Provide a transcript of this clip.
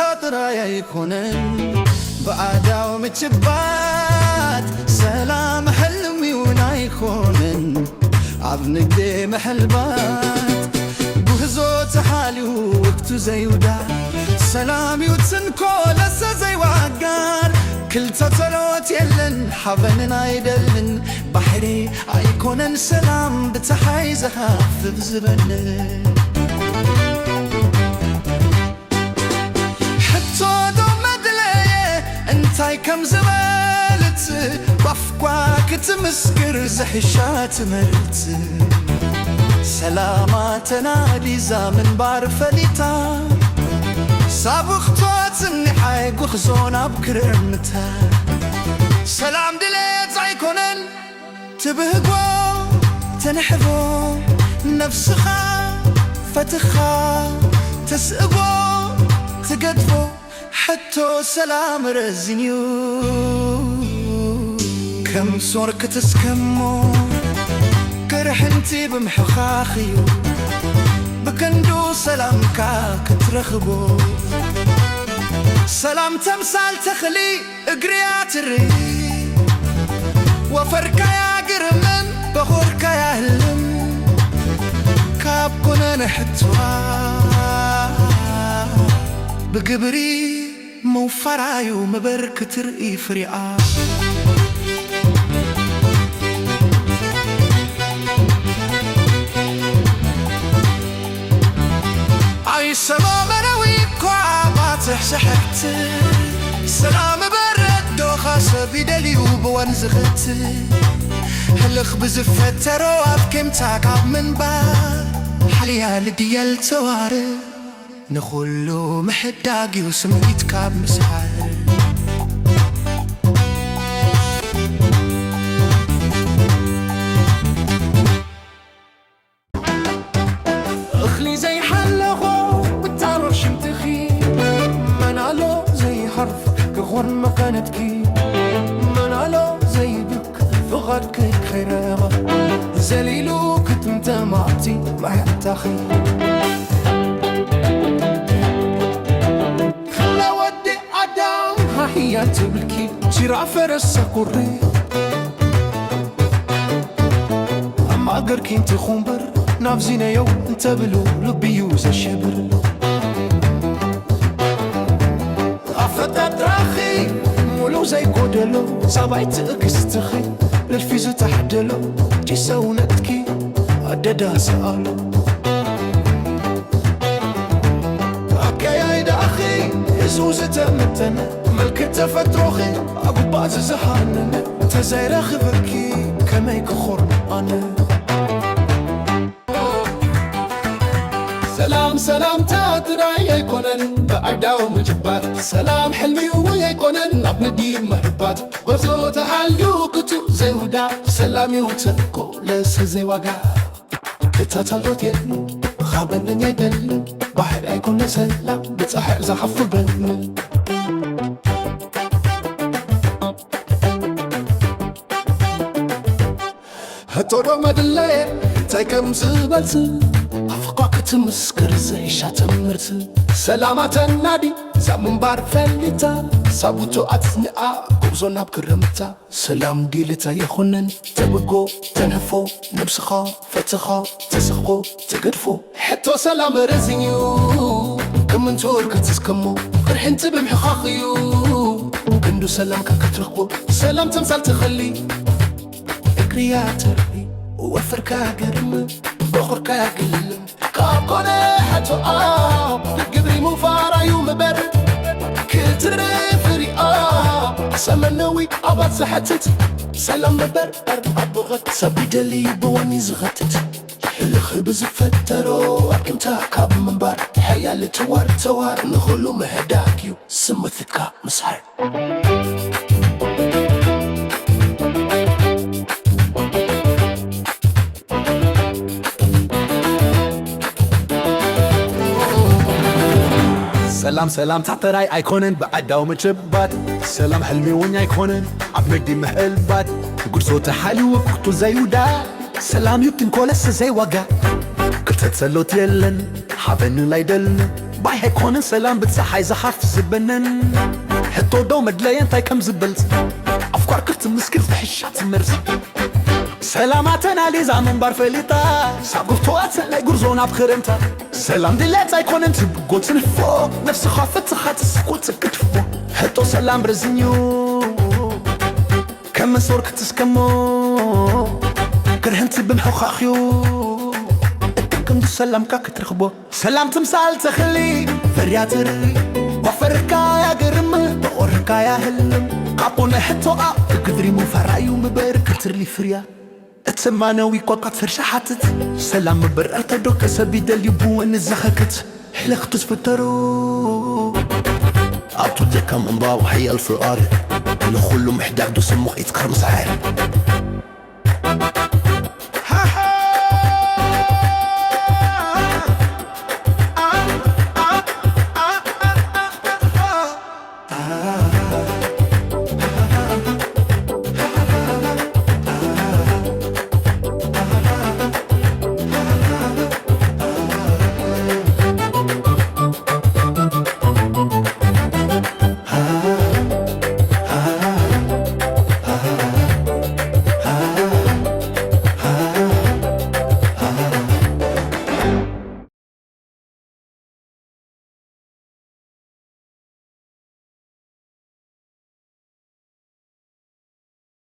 تطرى يكونن بعداو متشبات سلام حلمي ونايكونن عبنقدي محلبات بهزو تحاليو وقتو زيودا سلامي وتنكو لسا زي وعقار كل تطلوت يلن حبننا يدلن بحري ايكونن سلام بتحايزها في بزبن حتى دو مدلي انتاي كم زبالت بفقواك تمسكر زحشات مرت سلاماتنا دي زامن بعرفنيتا سابختوات النحاي قخزونا بكرمتا سلام دليت زايكونن تبهقوا تنحبوا نفسخا فتخا تسقوا تقدفوا حتى سلام رزنيو كم صورك تسكموا كرح انتي بمحخاخيو بكندو سلام كاك ترخبو سلام تمثال تخلي اقريات الري وفركا يا قرمن بغوركا يا هلم كاب كنا نحتوا بقبري موفرايو مبرك ترقي فريقا عاي سلام رويك وعباتح سحبت سلام برد دوخا سبيدلي وبوانزغت هلخ بزفتر وابكم تاقاب من بار حليا لديال تواري نخلو محداقي وسميت كاب مسحار اخلي زي حلغو بالتعرف شمتخي منالو زي حرف كغون مكانتكي منالو زي بك فغدك خيرغة زليلو كتمت معتي ما يحتاخي خلا ودي عدام هي تبلكي شراع فرس قري اما قركي انت خنبر نافزينا يو انت بلو لبيوز الشبر افتت راخي مولو زي كودلو صابعت اكستخي للفيز تحدلو جسونتكي عددا سألو اكياي داخي يزوز تمتنا ملك تفتروخي اقباز زحاننا تزاير خبركي كما يكخور انا سلام سلام تادراي يكونن بعداو مجبات سلام حلمي ويكونن ابندي محبات غزو تحلو كتو زي ودا سلامي وتنكو لس زي وقا كتاتالوت يلو خابنن يدل بحر يكون سلام بتصحر زحف بن هتورو مدلي تايكم زبالت تمسكر زي شاتمرت سلامات النادي زمن بار فلتا سابوتو أتنقى قبزونا بكرمتا سلام ديلتا يخونن تبقو تنهفو نبسخا فتخا تسخو تقدفو حتو سلام رزنيو كمن تورك تسكمو فرحين تبمحي خاخيو كندو سلام كترخبو سلام تمثال تخلي اقريات ربي وفركا قرم بخوركا قلم كابكوني حتو قبري مفارا يوم برد كترفري سمنوي أبات سحتت سلام مبرر أبغت سبيدلي بواني زغتت الخبز فترو أكم تاكاب من بار حيال توار نخلو مهداكيو سمثكا مسحر سلام سلام تحت راي ايكونن بعداو مجبات سلام حلمي وني ايكونن عبمدي محلبات قول صوت حالي وقتو زيودا سلام يبتن كولس زي وقا كل تتسلوت يلن حابن لا يدلن باي هيكونن سلام بتصحي زحف زبنن حطو دو مدلين تاي كم زبلت أفكار كرت مسكر في حشات مرز سلاماتنا لي زعمن بار فليطا ساقفتوات لا يقرزونا بخرمتا سلام دلات يكونن تبقوت نفوق نفس خافت خات السكوت كتفو حطو سلام برزنيو كم صور كتسكمو كرهنت بمحو خاخيو كم سلام كاك ترخبو سلام تمثال تخلي فريات الري وفركا يا قرم بقركا يا هلم قاطونا حتو قدري مو فرايو مبارك ترلي فريا اتسمانوي كوكات فرشا حاتت سلام مبر ارتدو كسبي دل يبو نزخكت حلق تسفترو عطو ديكا من باو حي الف الارض نخلو محداك دو سمو يتكرمس عارف